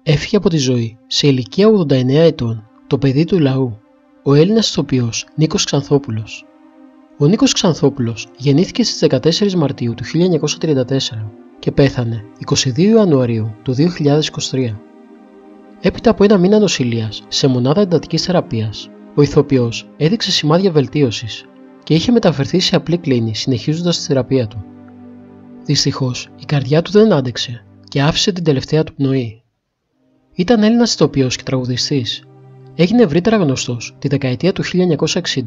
Έφυγε από τη ζωή σε ηλικία 89 ετών το παιδί του λαού, ο Έλληνας ηθοποιός Νίκος Ξανθόπουλος. Ο Νίκος Ξανθόπουλος γεννήθηκε στις 14 Μαρτίου του 1934 και πέθανε 22 Ιανουαρίου του 2023. Έπειτα από ένα μήνα νοσηλείας σε μονάδα εντατικής θεραπείας, ο ηθοποιός έδειξε σημάδια βελτίωσης και είχε μεταφερθεί σε απλή κλίνη συνεχίζοντας τη θεραπεία του. Δυστυχώς η καρδιά του δεν άντεξε και άφησε την τελευταία του πνοή. Ήταν Έλληνας ηθοποιός και τραγουδιστής. Έγινε ευρύτερα γνωστός τη δεκαετία του 1960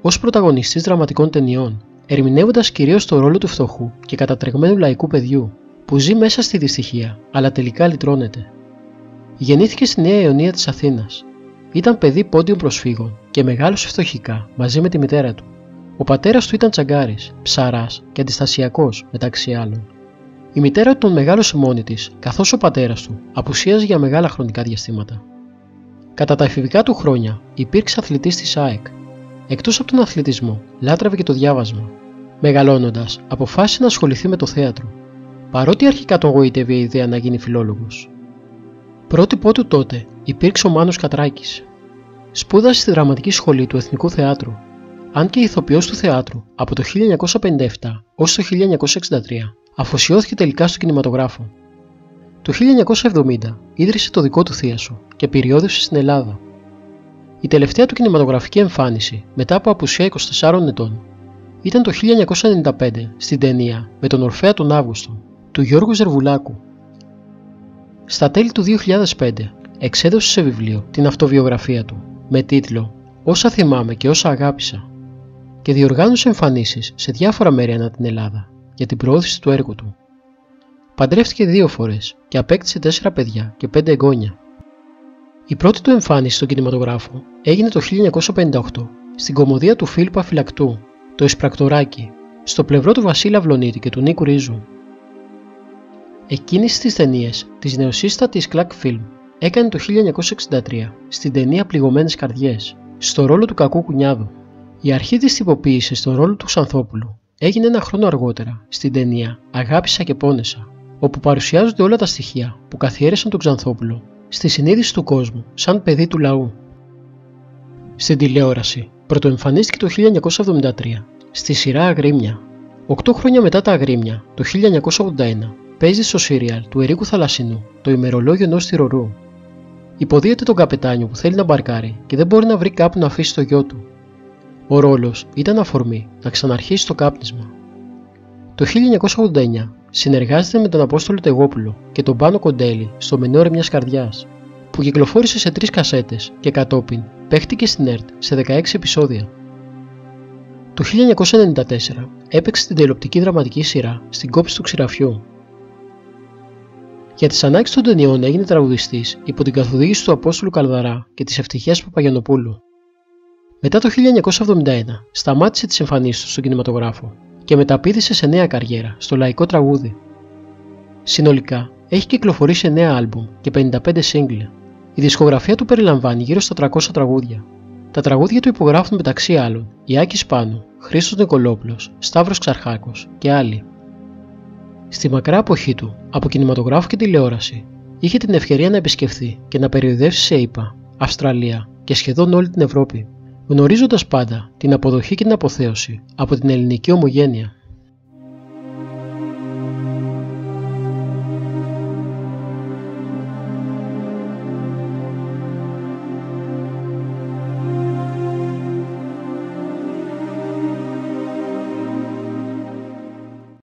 ως πρωταγωνιστής δραματικών ταινιών, ερμηνεύοντας κυρίως το ρόλο του φτωχού και κατατρεγμένου λαϊκού παιδιού που ζει μέσα στη δυστυχία αλλά τελικά λυτρώνεται. Γεννήθηκε στη Νέα Ιωνία της Αθήνας. Ήταν παιδί πόντιων προσφύγων και μεγάλωσε φτωχικά μαζί με τη μητέρα του. Ο πατέρας του ήταν τσαγκάρης, ψαράς και αντιστασιακός μεταξύ άλλων. Η μητέρα του τον μεγάλωσε μόνη της, καθώς ο πατέρας του απουσίαζε για μεγάλα χρονικά διαστήματα. Κατά τα εφηβικά του χρόνια υπήρξε αθλητής της ΑΕΚ. Εκτός από τον αθλητισμό, λάτρευε και το διάβασμα. Μεγαλώνοντας, αποφάσισε να ασχοληθεί με το θέατρο, παρότι αρχικά τον γοήτευε η ιδέα να γίνει φιλόλογος. Πρότυπό του τότε υπήρξε ο Μάνος Κατράκης. Σπούδασε στη δραματική σχολή του Εθνικού Θεάτρου, αν και ηθοποιός του θεάτρου από το 1957 ως το 1963. Αφοσιώθηκε τελικά στο κινηματογράφο. Το 1970 ίδρυσε το δικό του θίασο και περιόδευσε στην Ελλάδα. Η τελευταία του κινηματογραφική εμφάνιση μετά από απουσία 24 ετών ήταν το 1995 στην ταινία «Με τον Ορφέα τον Αύγουστο» του Γιώργου Ζερβουλάκου. Στα τέλη του 2005 εξέδωσε σε βιβλίο την αυτοβιογραφία του με τίτλο «Όσα θυμάμαι και όσα αγάπησα» και διοργάνωσε εμφανίσεις σε διάφορα μέρη ανά την Ελλάδα για την προώθηση του έργου του. Παντρεύτηκε 2 φορές και απέκτησε 4 παιδιά και 5 εγγόνια. Η πρώτη του εμφάνιση στον κινηματογράφο έγινε το 1958 στην κωμωδία του Φίλιππα Φυλακτού, το Εισπρακτοράκι, στο πλευρό του Βασίλη Αυλονίτη και του Νίκου Ρίζου. Εκκίνηση στις ταινίες της νεοσύστατης Κλακ Φιλμ έκανε το 1963 στην ταινία Πληγωμένες Καρδιές, στο ρόλο του Κακού Κουνιάδου. Η αρχή της τυποποίησης στον ρόλο του Ξανθόπουλου έγινε 1 χρόνο αργότερα στην ταινία «Αγάπησα και πόνεσα», όπου παρουσιάζονται όλα τα στοιχεία που καθιέρεσαν τον Ξανθόπουλο στη συνείδηση του κόσμου σαν παιδί του λαού. Στην τηλεόραση πρωτοεμφανίστηκε το 1973 στη σειρά «Αγρίμια». 8 χρόνια μετά τα «Αγρίμια», το 1981, παίζει στο σύριαλ του Ερίκου Θαλασσινού το ημερολόγιο ενός θηρορού. Υποδίεται τον καπετάνιο που θέλει να μπαρκάρει και δεν μπορεί να βρει κάπου να αφήσει το γιο του. Ο ρόλος ήταν αφορμή να ξαναρχίσει το κάπνισμα. Το 1989 συνεργάζεται με τον Απόστολο Τεγόπουλο και τον Πάνο Κοντέλη στο Μενόρε μιας καρδιάς, που κυκλοφόρησε σε 3 κασέτες και κατόπιν παίχτηκε στην ΕΡΤ σε 16 επεισόδια. Το 1994 έπαιξε στην τηλεοπτική δραματική σειρά «Στην κόψη του Ξηραφιού». Για τις ανάγκες των ταινιών έγινε τραγουδιστής υπό την καθοδήγηση του Απόστολου Καλδαρά και της Ευτυχίας Παπαγιαννοπούλου. Μετά το 1971 σταμάτησε τις εμφανίσεις του στον κινηματογράφο και μεταπήδησε σε νέα καριέρα στο λαϊκό τραγούδι. Συνολικά έχει κυκλοφορήσει 9 άλμπουμ και 55 σίγγλ. Η δισκογραφία του περιλαμβάνει γύρω στα 300 τραγούδια. Τα τραγούδια του υπογράφουν μεταξύ άλλων η Άκης Πάνου, Χρήστος Νικολόπουλος, Σταύρος Ξαρχάκος και άλλοι. Στη μακρά εποχή του από κινηματογράφο και τηλεόραση είχε την ευκαιρία να επισκεφθεί και να περιοδεύσει σε ΗΠΑ, Αυστραλία και σχεδόν όλη την Ευρώπη, γνωρίζοντας πάντα την αποδοχή και την αποθέωση από την ελληνική ομογένεια.